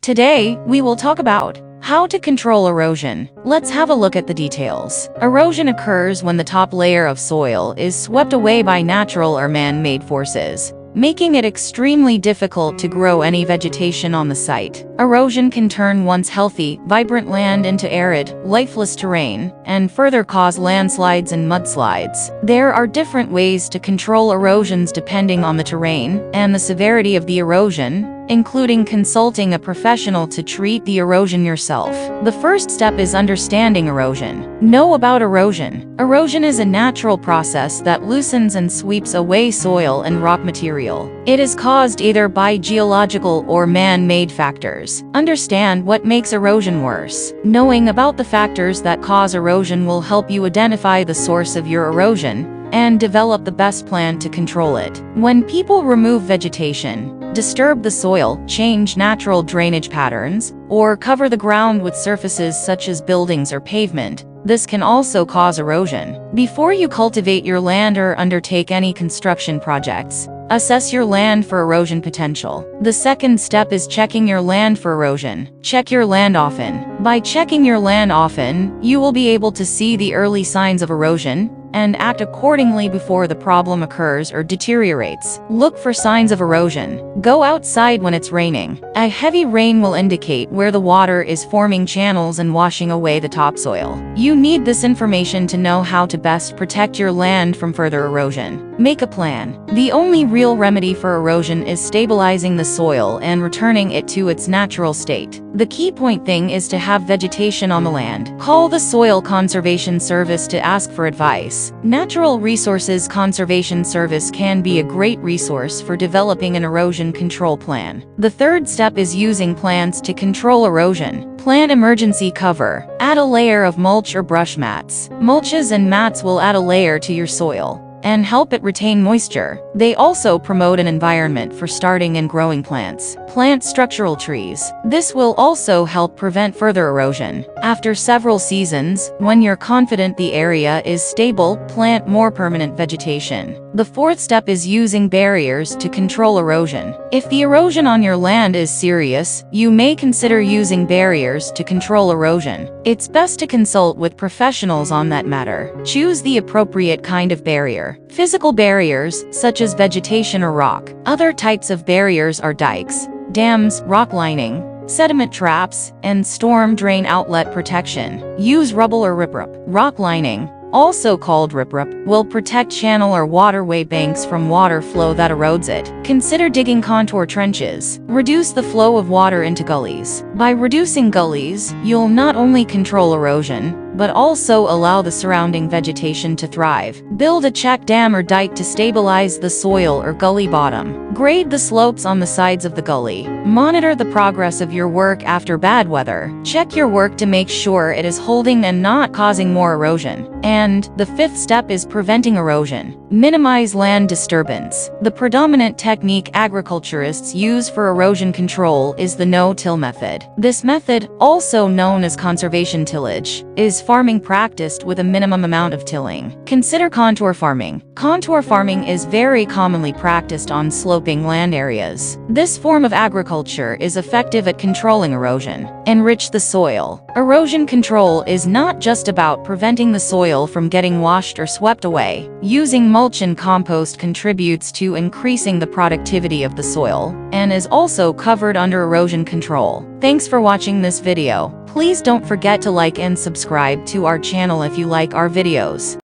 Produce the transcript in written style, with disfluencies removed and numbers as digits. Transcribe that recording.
Today, we will talk about how to control erosion. Let's have a look at the details. Erosion occurs when the top layer of soil is swept away by natural or man-made forces, making it extremely difficult to grow any vegetation on the site. Erosion can turn once healthy, vibrant land into arid, lifeless terrain, and further cause landslides and mudslides. There are different ways to control erosions depending on the terrain and the severity of the erosion, including consulting a professional to treat the erosion yourself. The first step is understanding erosion. Know about erosion. Erosion is a natural process that loosens and sweeps away soil and rock material. It is caused either by geological or man-made factors. Understand what makes erosion worse. Knowing about the factors that cause erosion will help you identify the source of your erosion and develop the best plan to control it. When people remove vegetation, disturb the soil, change natural drainage patterns, or cover the ground with surfaces such as buildings or pavement, this can also cause erosion. Before you cultivate your land or undertake any construction projects, assess your land for erosion potential. The second step is checking your land for erosion. Check your land often. By checking your land often, you will be able to see the early signs of erosion and act accordingly before the problem occurs or deteriorates. Look for signs of erosion. Go outside when it's raining. A heavy rain will indicate where the water is forming channels and washing away the topsoil. You need this information to know how to best protect your land from further erosion. Make a plan. The only real remedy for erosion is stabilizing the soil and returning it to its natural state. The key thing is to have vegetation on the land. Call the Soil Conservation Service to ask for advice. Natural Resources Conservation Service can be a great resource for developing an erosion control plan. The third step is using plants to control erosion. Plant emergency cover. Add a layer of mulch or brush mats. Mulches and mats will add a layer to your soil and help it retain moisture. They also promote an environment for starting and growing plants. Plant structural trees. This will also help prevent further erosion. After several seasons, when you're confident the area is stable, plant more permanent vegetation. The fourth step is using barriers to control erosion. If the erosion on your land is serious, you may consider using barriers to control erosion. It's best to consult with professionals on that matter. Choose the appropriate kind of barrier. Physical barriers, such as vegetation or rock. Other types of barriers are dikes, dams, rock lining, sediment traps, and storm drain outlet protection. Use rubble or riprap. Rock lining, also called riprap, will protect channel or waterway banks from water flow that erodes it. Consider digging contour trenches. Reduce the flow of water into gullies. By reducing gullies, you'll not only control erosion, but also allow the surrounding vegetation to thrive. Build a check dam or dike to stabilize the soil or gully bottom. Grade the slopes on the sides of the gully. Monitor the progress of your work after bad weather. Check your work to make sure it is holding and not causing more erosion. And the fifth step is preventing erosion. Minimize land disturbance. The predominant technique agriculturists use for erosion control is the no-till method. This method, also known as conservation tillage, is farming practiced with a minimum amount of tilling. Consider contour farming. Contour farming is very commonly practiced on sloping land areas. This form of agriculture is effective at controlling erosion. Enrich the soil. Erosion control is not just about preventing the soil from getting washed or swept away. Using mulch and compost contributes to increasing the productivity of the soil and is also covered under erosion control. Thanks for watching this video. Please don't forget to like and subscribe to our channel if you like our videos.